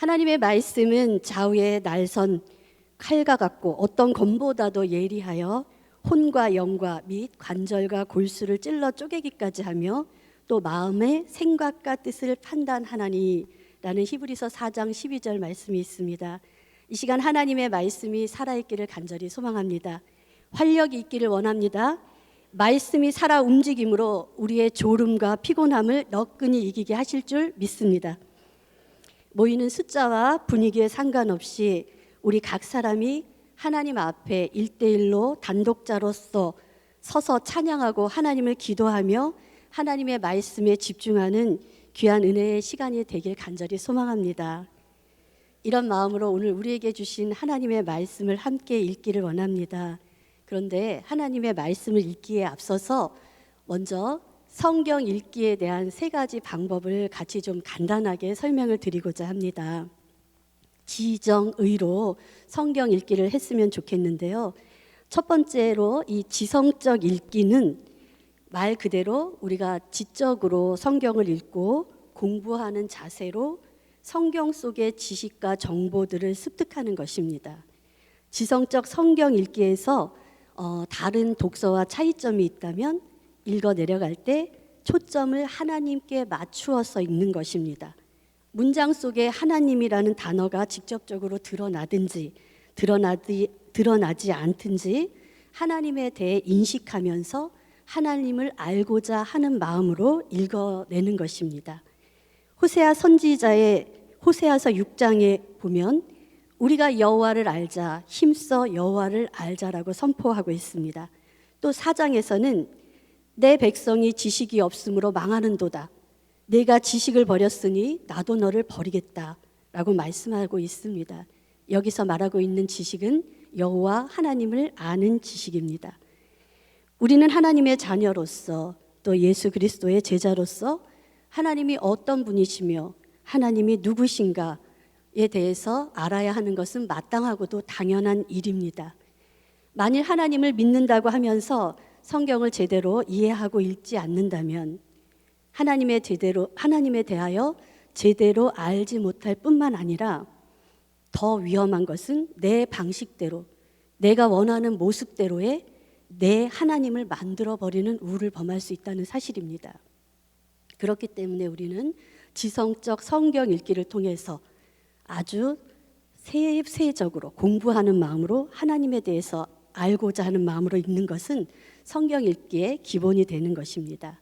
하나님의 말씀은 좌우의 날선 칼과 같고 어떤 검보다도 예리하여 혼과 영과 및 관절과 골수를 찔러 쪼개기까지 하며 또 마음의 생각과 뜻을 판단하나니라는 히브리서 4장 12절 말씀이 있습니다. 이 시간 하나님의 말씀이 살아있기를 간절히 소망합니다. 활력이 있기를 원합니다. 말씀이 살아 움직임으로 우리의 졸음과 피곤함을 너끈히 이기게 하실 줄 믿습니다. 모이는 숫자와 분위기에 상관없이 우리 각 사람이 하나님 앞에 1대1로 단독자로서 서서 찬양하고 하나님을 기도하며 하나님의 말씀에 집중하는 귀한 은혜의 시간이 되길 간절히 소망합니다. 이런 마음으로 오늘 우리에게 주신 하나님의 말씀을 함께 읽기를 원합니다. 그런데 하나님의 말씀을 읽기에 앞서서 먼저 성경 읽기에 대한 3가지 방법을 같이 좀 간단하게 설명을 드리고자 합니다. 지정의로 성경 읽기를 했으면 좋겠는데요. 첫 번째로 이 지성적 읽기는 말 그대로 우리가 지적으로 성경을 읽고 공부하는 자세로 성경 속의 지식과 정보들을 습득하는 것입니다. 지성적 성경 읽기에서 다른 독서와 차이점이 있다면 읽어 내려갈 때 초점을 하나님께 맞추어서 읽는 것입니다. 문장 속에 하나님이라는 단어가 직접적으로 드러나든지 드러나지 않든지 하나님에 대해 인식하면서 하나님을 알고자 하는 마음으로 읽어내는 것입니다. 호세아 선지자의 호세아서 6장에 보면 우리가 여호와를 알자, 힘써 여호와를 알자라고 선포하고 있습니다. 또 4장에서는 내 백성이 지식이 없으므로 망하는도다. 내가 지식을 버렸으니 나도 너를 버리겠다라고 말씀하고 있습니다. 여기서 말하고 있는 지식은 여호와 하나님을 아는 지식입니다. 우리는 하나님의 자녀로서 또 예수 그리스도의 제자로서 하나님이 어떤 분이시며 하나님이 누구신가에 대해서 알아야 하는 것은 마땅하고도 당연한 일입니다. 만일 하나님을 믿는다고 하면서 성경을 제대로 이해하고 읽지 않는다면 하나님에 대하여 제대로 알지 못할 뿐만 아니라 더 위험한 것은 내 방식대로 내가 원하는 모습대로의 내 하나님을 만들어버리는 우를 범할 수 있다는 사실입니다. 그렇기 때문에 우리는 지성적 성경 읽기를 통해서 아주 세세적으로 공부하는 마음으로 하나님에 대해서 알고자 하는 마음으로 읽는 것은 성경 읽기의 기본이 되는 것입니다.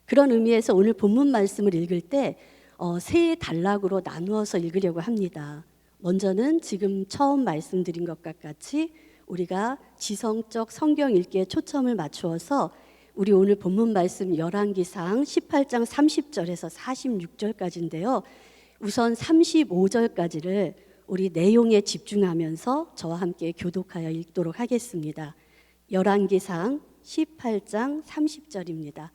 그런 의미에서 오늘 본문 말씀을 읽을 때 3단락으로 나누어서 읽으려고 합니다. 먼저는 지금 처음 말씀드린 것과 같이 우리가 지성적 성경 읽기에 초점을 맞추어서 우리 오늘 본문 말씀 열왕기상 18장 30절에서 46절까지인데요. 우선 35절까지를 우리 내용에 집중하면서 저와 함께 교독하여 읽도록 하겠습니다. 열왕기상 18장 30절입니다.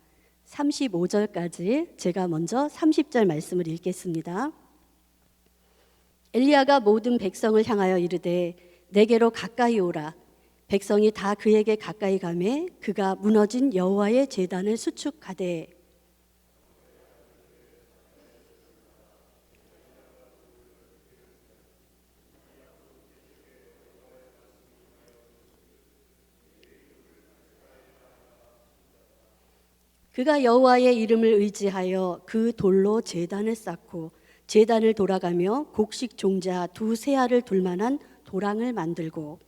35절까지 제가 먼저 30절 말씀을 읽겠습니다. 엘리야가 모든 백성을 향하여 이르되 내게로 가까이 오라. 백성이 다 그에게 가까이 가매 그가 무너진 여호와의 제단을 수축하되 그가 여호와의 이름을 의지하여 그 돌로 제단을 쌓고 제단을 돌아가며 곡식 종자 2세알을 둘 만한 도랑을 만들고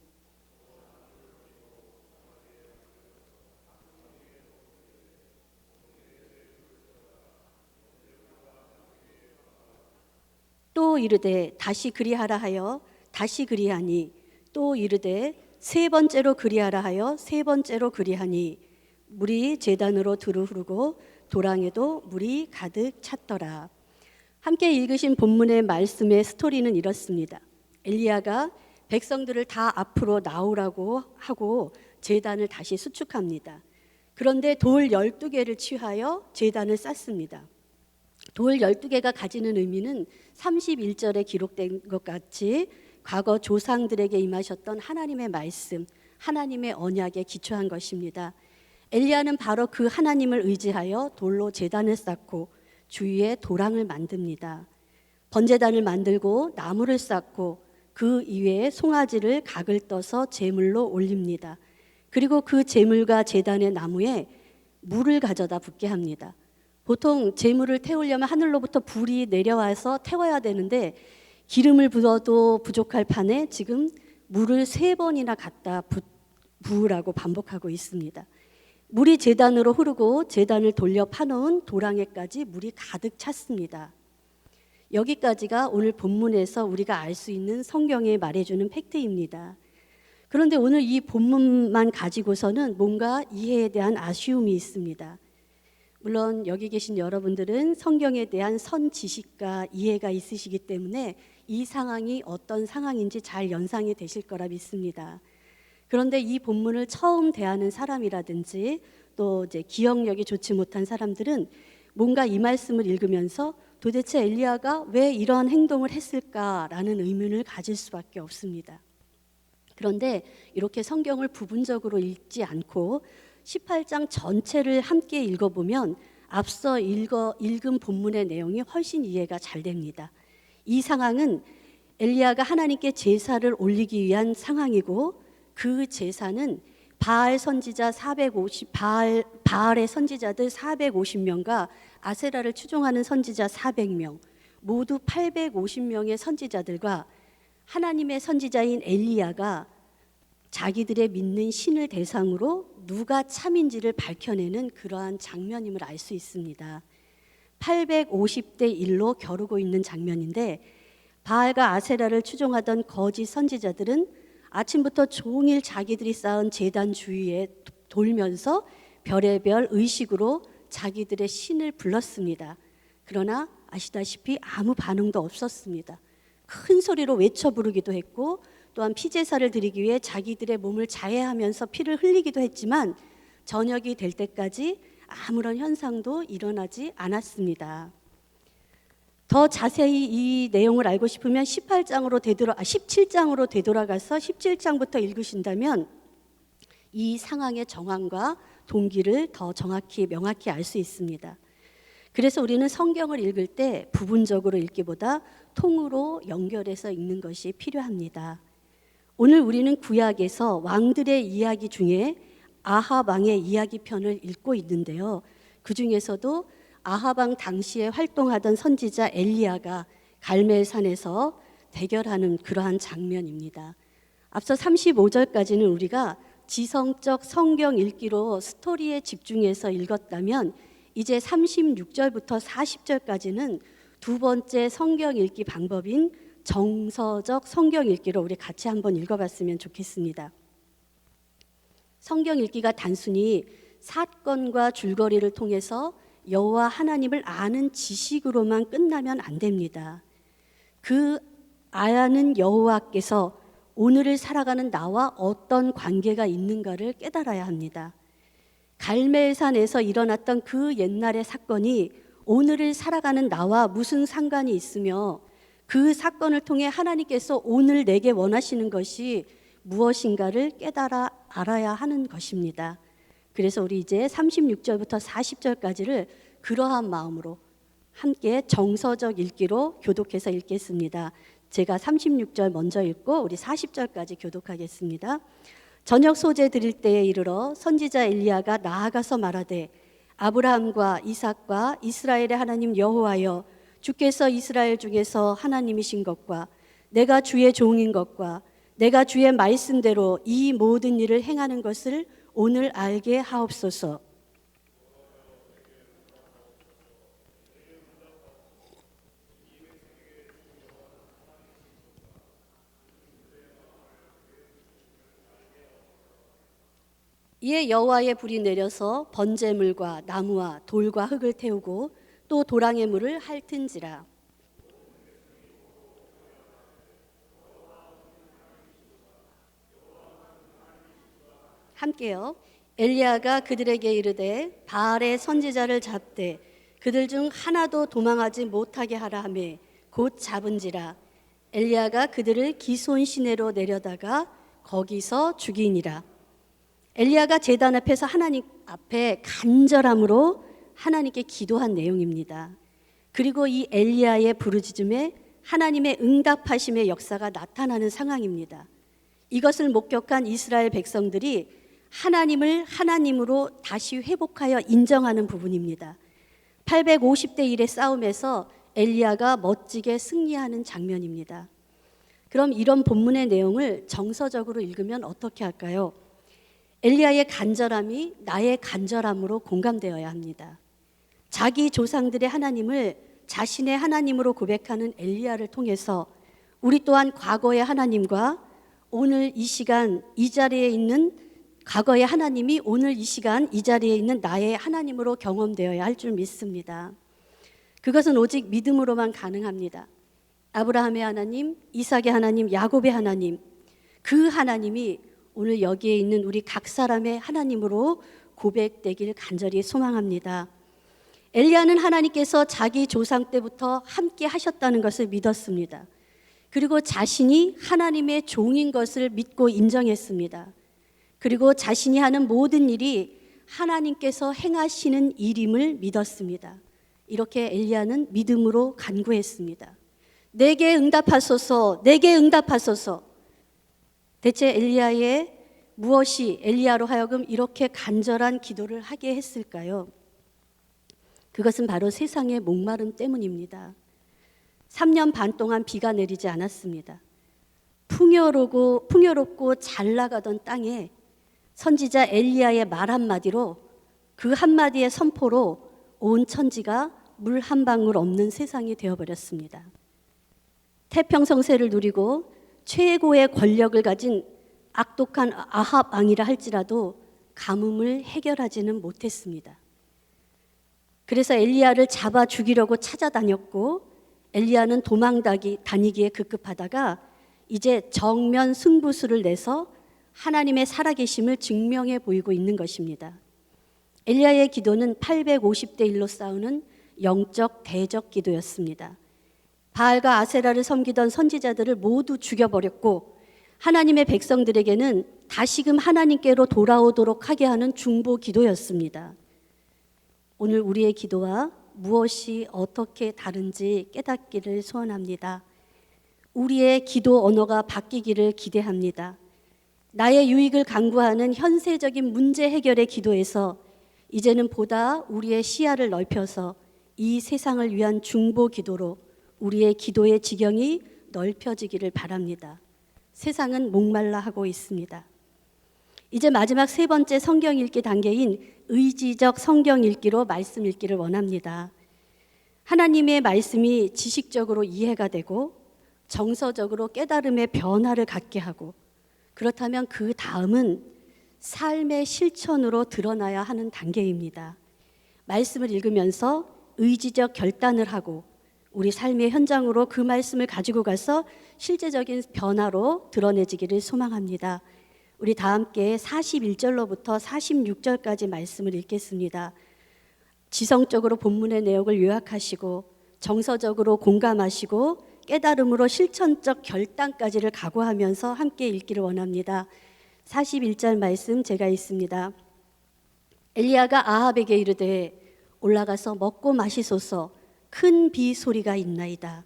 또 이르되 다시 그리하라 하여 다시 그리하니 또 이르되 3번째로 그리하라 하여 3번째로 그리하니 물이 제단으로 두루 흐르고 도랑에도 물이 가득 찼더라. 함께 읽으신 본문의 말씀의 스토리는 이렇습니다. 엘리야가 백성들을 다 앞으로 나오라고 하고 제단을 다시 수축합니다. 그런데 돌 12개를 취하여 제단을 쌓습니다. 돌 12개가 가지는 의미는 31절에 기록된 것 같이 과거 조상들에게 임하셨던 하나님의 말씀, 하나님의 언약에 기초한 것입니다. 엘리야는 바로 그 하나님을 의지하여 돌로 제단을 쌓고 주위에 도랑을 만듭니다. 번제단을 만들고 나무를 쌓고 그 위에 송아지를 각을 떠서 제물로 올립니다. 그리고 그 제물과 제단의 나무에 물을 가져다 붓게 합니다. 보통 제물을 태우려면 하늘로부터 불이 내려와서 태워야 되는데 기름을 부어도 부족할 판에 지금 물을 3번이나 갖다 부으라고 반복하고 있습니다. 물이 제단으로 흐르고 제단을 돌려 파놓은 도랑에까지 물이 가득 찼습니다. 여기까지가 오늘 본문에서 우리가 알 수 있는 성경이 말해주는 팩트입니다. 그런데 오늘 이 본문만 가지고서는 뭔가 이해에 대한 아쉬움이 있습니다. 물론 여기 계신 여러분들은 성경에 대한 선 지식과 이해가 있으시기 때문에 이 상황이 어떤 상황인지 잘 연상이 되실 거라 믿습니다. 그런데 이 본문을 처음 대하는 사람이라든지 또 이제 기억력이 좋지 못한 사람들은 뭔가 이 말씀을 읽으면서 도대체 엘리야가 왜 이러한 행동을 했을까라는 의문을 가질 수밖에 없습니다. 그런데 이렇게 성경을 부분적으로 읽지 않고 18장 전체를 함께 읽어보면 앞서 읽은 본문의 내용이 훨씬 이해가 잘 됩니다. 이 상황은 엘리야가 하나님께 제사를 올리기 위한 상황이고 그 제사는 바알의 선지자들 450명과 아세라를 추종하는 선지자 400명, 모두 850명의 선지자들과 하나님의 선지자인 엘리야가 자기들의 믿는 신을 대상으로 누가 참인지를 밝혀내는 그러한 장면임을 알 수 있습니다. 850대 1로 겨루고 있는 장면인데 바알과 아세라를 추종하던 거짓 선지자들은 아침부터 종일 자기들이 쌓은 제단 주위에 돌면서 별의별 의식으로 자기들의 신을 불렀습니다. 그러나 아시다시피 아무 반응도 없었습니다. 큰 소리로 외쳐 부르기도 했고 또한 피제사를 드리기 위해 자기들의 몸을 자해하면서 피를 흘리기도 했지만 저녁이 될 때까지 아무런 현상도 일어나지 않았습니다. 더 자세히 이 내용을 알고 싶으면 17장으로 되돌아가서 17장부터 읽으신다면 이 상황의 정황과 동기를 더 정확히 명확히 알 수 있습니다. 그래서 우리는 성경을 읽을 때 부분적으로 읽기보다 통으로 연결해서 읽는 것이 필요합니다. 오늘 우리는 구약에서 왕들의 이야기 중에 아합 왕의 이야기 편을 읽고 있는데요. 그 중에서도 아합 왕 당시에 활동하던 선지자 엘리야가 갈멜산에서 대결하는 그러한 장면입니다. 앞서 35절까지는 우리가 지성적 성경 읽기로 스토리에 집중해서 읽었다면 이제 36절부터 40절까지는 두 번째 성경 읽기 방법인 정서적 성경 읽기로 우리 같이 한번 읽어봤으면 좋겠습니다. 성경 읽기가 단순히 사건과 줄거리를 통해서 여호와 하나님을 아는 지식으로만 끝나면 안 됩니다. 그 아는 여호와께서 오늘을 살아가는 나와 어떤 관계가 있는가를 깨달아야 합니다. 갈멜산에서 일어났던 그 옛날의 사건이 오늘을 살아가는 나와 무슨 상관이 있으며 그 사건을 통해 하나님께서 오늘 내게 원하시는 것이 무엇인가를 깨달아 알아야 하는 것입니다. 그래서 우리 이제 36절부터 40절까지를 그러한 마음으로 함께 정서적 읽기로 교독해서 읽겠습니다. 제가 36절 먼저 읽고 우리 40절까지 교독하겠습니다. 저녁 소재 드릴 때에 이르러 선지자 엘리야가 나아가서 말하되 아브라함과 이삭과 이스라엘의 하나님 여호와여 주께서 이스라엘 중에서 하나님이신 것과 내가 주의 종인 것과 내가 주의 말씀대로 이 모든 일을 행하는 것을 오늘 알게 하옵소서. 이에 여호와의 불이 내려서 번제물과 나무와 돌과 흙을 태우고 또 도랑의 물을 핥은지라. 함께요. 엘리야가 그들에게 이르되 바알의 선지자를 잡되 그들 중 하나도 도망하지 못하게 하라 하매 곧 잡은지라. 엘리야가 그들을 기손 시내로 내려다가 거기서 죽이니라. 엘리야가 제단 앞에서 하나님 앞에 간절함으로 하나님께 기도한 내용입니다. 그리고 이 엘리야의 부르짖음에 하나님의 응답하심의 역사가 나타나는 상황입니다. 이것을 목격한 이스라엘 백성들이 하나님을 하나님으로 다시 회복하여 인정하는 부분입니다. 850대 1의 싸움에서 엘리야가 멋지게 승리하는 장면입니다. 그럼 이런 본문의 내용을 정서적으로 읽으면 어떻게 할까요? 엘리야의 간절함이 나의 간절함으로 공감되어야 합니다. 자기 조상들의 하나님을 자신의 하나님으로 고백하는 엘리야를 통해서 우리 또한 과거의 하나님과 오늘 이 시간 이 자리에 있는 과거의 하나님이 오늘 이 시간 이 자리에 있는 나의 하나님으로 경험되어야 할 줄 믿습니다. 그것은 오직 믿음으로만 가능합니다. 아브라함의 하나님, 이삭의 하나님, 야곱의 하나님, 그 하나님이 오늘 여기에 있는 우리 각 사람의 하나님으로 고백되길 간절히 소망합니다. 엘리야는 하나님께서 자기 조상 때부터 함께 하셨다는 것을 믿었습니다. 그리고 자신이 하나님의 종인 것을 믿고 인정했습니다. 그리고 자신이 하는 모든 일이 하나님께서 행하시는 일임을 믿었습니다. 이렇게 엘리야는 믿음으로 간구했습니다. 내게 응답하소서, 내게 응답하소서. 대체 엘리야의 무엇이 엘리야로 하여금 이렇게 간절한 기도를 하게 했을까요? 그것은 바로 세상의 목마름 때문입니다. 3년 반 동안 비가 내리지 않았습니다. 풍요롭고 잘 나가던 땅에 선지자 엘리야의 말 한마디로, 그 한마디의 선포로 온 천지가 물 한 방울 없는 세상이 되어버렸습니다. 태평성세를 누리고 최고의 권력을 가진 악독한 아합 왕이라 할지라도 가뭄을 해결하지는 못했습니다. 그래서 엘리야를 잡아 죽이려고 찾아다녔고, 엘리야는 다니기에 급급하다가 이제 정면 승부수를 내서 하나님의 살아계심을 증명해 보이고 있는 것입니다. 엘리야의 기도는 850대 1로 싸우는 영적 대적 기도였습니다. 바알과 아세라를 섬기던 선지자들을 모두 죽여버렸고, 하나님의 백성들에게는 다시금 하나님께로 돌아오도록 하게 하는 중보 기도였습니다. 오늘 우리의 기도와 무엇이 어떻게 다른지 깨닫기를 소원합니다. 우리의 기도 언어가 바뀌기를 기대합니다. 나의 유익을 강구하는 현세적인 문제 해결의 기도에서 이제는 보다 우리의 시야를 넓혀서 이 세상을 위한 중보 기도로 우리의 기도의 지경이 넓혀지기를 바랍니다. 세상은 목말라 하고 있습니다. 이제 마지막 세 번째 성경 읽기 단계인 의지적 성경 읽기로 말씀 읽기를 원합니다. 하나님의 말씀이 지식적으로 이해가 되고 정서적으로 깨달음의 변화를 갖게 하고, 그렇다면 그 다음은 삶의 실천으로 드러나야 하는 단계입니다. 말씀을 읽으면서 의지적 결단을 하고 우리 삶의 현장으로 그 말씀을 가지고 가서 실제적인 변화로 드러내지기를 소망합니다. 우리 다 함께 41절로부터 46절까지 말씀을 읽겠습니다. 지성적으로 본문의 내용을 요약하시고 정서적으로 공감하시고 깨달음으로 실천적 결단까지를 각오하면서 함께 읽기를 원합니다. 41절 말씀 제가 읽습니다. 엘리야가 아합에게 이르되 올라가서 먹고 마시소서, 큰 비 소리가 있나이다.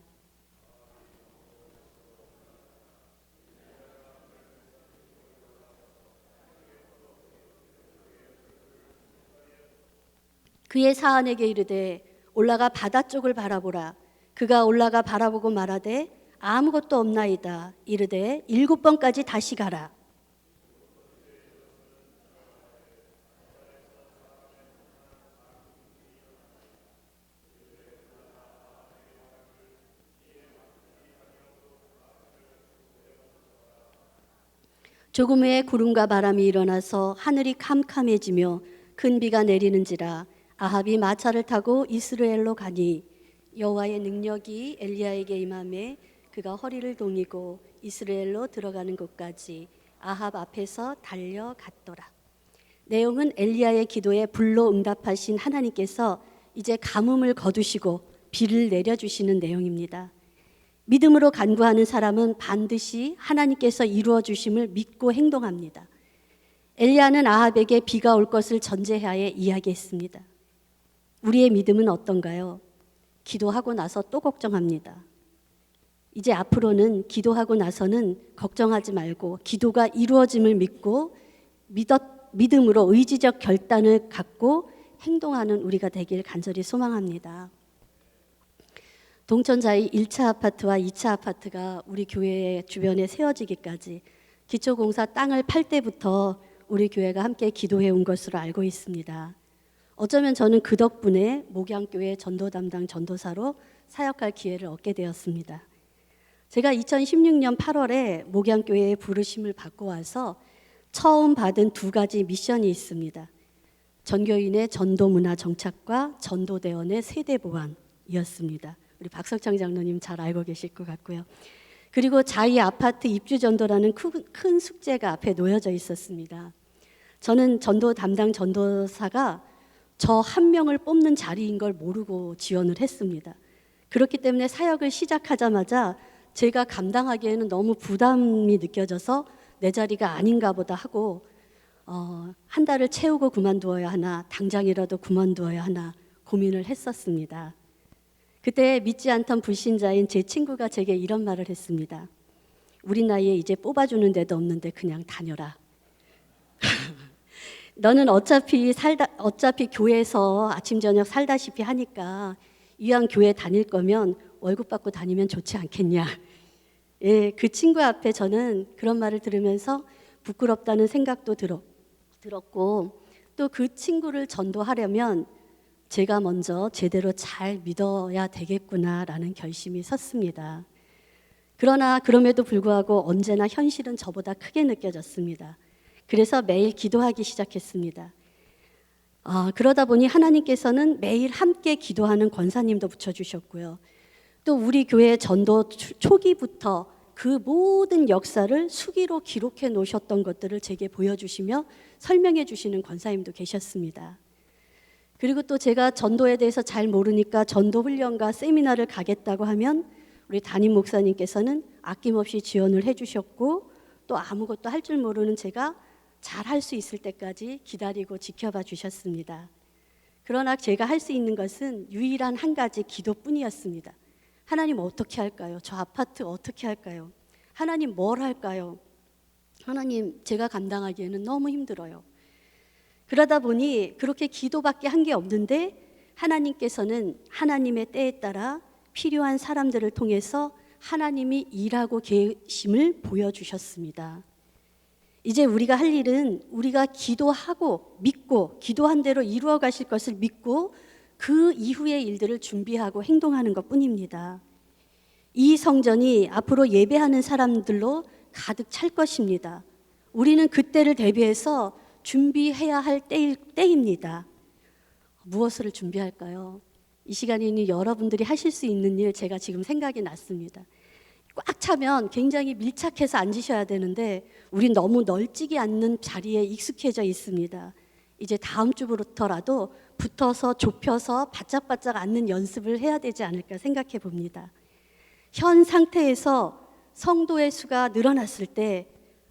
그의 사안에게 이르되 올라가 바다 쪽을 바라보라. 그가 올라가 바라보고 말하되 아무것도 없나이다. 이르되 7번까지 다시 가라. 조금 후에 구름과 바람이 일어나서 하늘이 캄캄해지며 큰 비가 내리는지라. 아합이 마차를 타고 이스라엘로 가니 여호와의 능력이 엘리야에게 임하매 그가 허리를 동이고 이스라엘로 들어가는 곳까지 아합 앞에서 달려갔더라. 내용은 엘리야의 기도에 불로 응답하신 하나님께서 이제 가뭄을 거두시고 비를 내려주시는 내용입니다. 믿음으로 간구하는 사람은 반드시 하나님께서 이루어 주심을 믿고 행동합니다. 엘리야는 아합에게 비가 올 것을 전제하에 이야기했습니다. 우리의 믿음은 어떤가요? 기도하고 나서 또 걱정합니다. 이제 앞으로는 기도하고 나서는 걱정하지 말고 기도가 이루어짐을 믿고 믿음으로 의지적 결단을 갖고 행동하는 우리가 되길 간절히 소망합니다. 동천자의 1차 아파트와 2차 아파트가 우리 교회 주변에 세워지기까지 기초공사 땅을 팔 때부터 우리 교회가 함께 기도해 온 것으로 알고 있습니다. 어쩌면 저는 그 덕분에 목양교회 전도 담당 전도사로 사역할 기회를 얻게 되었습니다. 제가 2016년 8월에 목양교회에 부르심을 받고 와서 처음 받은 2가지 미션이 있습니다. 전교인의 전도문화 정착과 전도대원의 세대 보완이었습니다. 우리 박석창 장로님 잘 알고 계실 것 같고요. 그리고 자이 아파트 입주 전도라는 큰 숙제가 앞에 놓여져 있었습니다. 저는 전도 담당 전도사가 저 한 명을 뽑는 자리인 걸 모르고 지원을 했습니다. 그렇기 때문에 사역을 시작하자마자 제가 감당하기에는 너무 부담이 느껴져서 내 자리가 아닌가 보다 하고 한 달을 채우고 그만두어야 하나 당장이라도 그만두어야 하나 고민을 했었습니다. 그때 믿지 않던 불신자인 제 친구가 제게 이런 말을 했습니다. 우리 나이에 이제 뽑아주는 데도 없는데 그냥 다녀라. 너는 어차피 교회에서 아침 저녁 살다시피 하니까 이왕 교회 다닐 거면 월급 받고 다니면 좋지 않겠냐. 예, 그 친구 앞에 저는 그런 말을 들으면서 부끄럽다는 생각도 들었고 또 그 친구를 전도하려면 제가 먼저 제대로 잘 믿어야 되겠구나라는 결심이 섰습니다. 그러나 그럼에도 불구하고 언제나 현실은 저보다 크게 느껴졌습니다. 그래서 매일 기도하기 시작했습니다. 그러다 보니 하나님께서는 매일 함께 기도하는 권사님도 붙여주셨고요. 또 우리 교회 전도 초기부터 그 모든 역사를 수기로 기록해 놓으셨던 것들을 제게 보여주시며 설명해 주시는 권사님도 계셨습니다. 그리고 또 제가 전도에 대해서 잘 모르니까 전도 훈련과 세미나를 가겠다고 하면 우리 담임 목사님께서는 아낌없이 지원을 해주셨고 또 아무것도 할 줄 모르는 제가 잘 할 수 있을 때까지 기다리고 지켜봐 주셨습니다. 그러나 제가 할 수 있는 것은 유일한 한 가지 기도뿐이었습니다. 하나님 어떻게 할까요? 저 아파트 어떻게 할까요? 하나님 뭘 할까요? 하나님 제가 감당하기에는 너무 힘들어요. 그러다 보니 그렇게 기도밖에 한 게 없는데 하나님께서는 하나님의 때에 따라 필요한 사람들을 통해서 하나님이 일하고 계심을 보여주셨습니다. 이제 우리가 할 일은 우리가 기도하고 믿고 기도한 대로 이루어 가실 것을 믿고 그 이후의 일들을 준비하고 행동하는 것뿐입니다. 이 성전이 앞으로 예배하는 사람들로 가득 찰 것입니다. 우리는 그때를 대비해서 준비해야 할 때입니다. 무엇을 준비할까요? 이 시간에는 여러분들이 하실 수 있는 일 제가 지금 생각이 났습니다. 꽉 차면 굉장히 밀착해서 앉으셔야 되는데 우린 너무 널찍이 앉는 자리에 익숙해져 있습니다. 이제 다음 주부터라도 붙어서 좁혀서 바짝바짝 앉는 연습을 해야 되지 않을까 생각해 봅니다. 현 상태에서 성도의 수가 늘어났을 때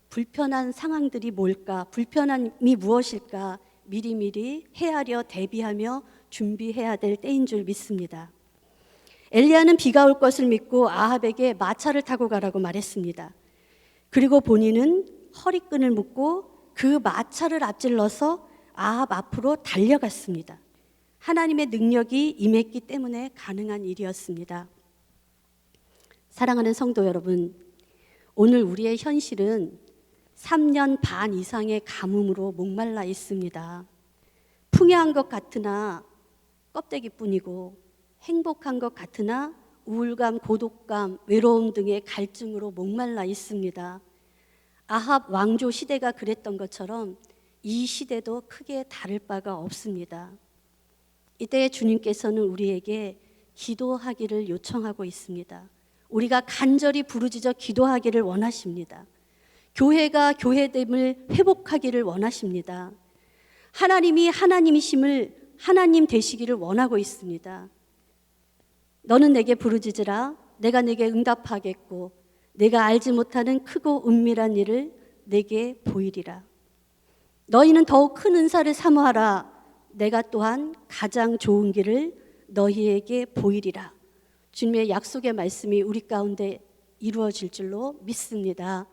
불편한 상황들이 뭘까? 불편함이 무엇일까? 미리미리 헤아려 대비하며 준비해야 될 때인 줄 믿습니다. 엘리야는 비가 올 것을 믿고 아합에게 마차를 타고 가라고 말했습니다. 그리고 본인은 허리끈을 묶고 그 마차를 앞질러서 아합 앞으로 달려갔습니다. 하나님의 능력이 임했기 때문에 가능한 일이었습니다. 사랑하는 성도 여러분, 오늘 우리의 현실은 3년 반 이상의 가뭄으로 목말라 있습니다. 풍요한 것 같으나 껍데기뿐이고 행복한 것 같으나 우울감, 고독감, 외로움 등의 갈증으로 목말라 있습니다. 아합 왕조 시대가 그랬던 것처럼 이 시대도 크게 다를 바가 없습니다. 이때 주님께서는 우리에게 기도하기를 요청하고 있습니다. 우리가 간절히 부르짖어 기도하기를 원하십니다. 교회가 교회됨을 회복하기를 원하십니다. 하나님이 하나님이심을 하나님 되시기를 원하고 있습니다. 너는 내게 부르짖으라. 내가 내게 응답하겠고 내가 알지 못하는 크고 은밀한 일을 내게 보이리라. 너희는 더욱 큰 은사를 사모하라. 내가 또한 가장 좋은 길을 너희에게 보이리라. 주님의 약속의 말씀이 우리 가운데 이루어질 줄로 믿습니다.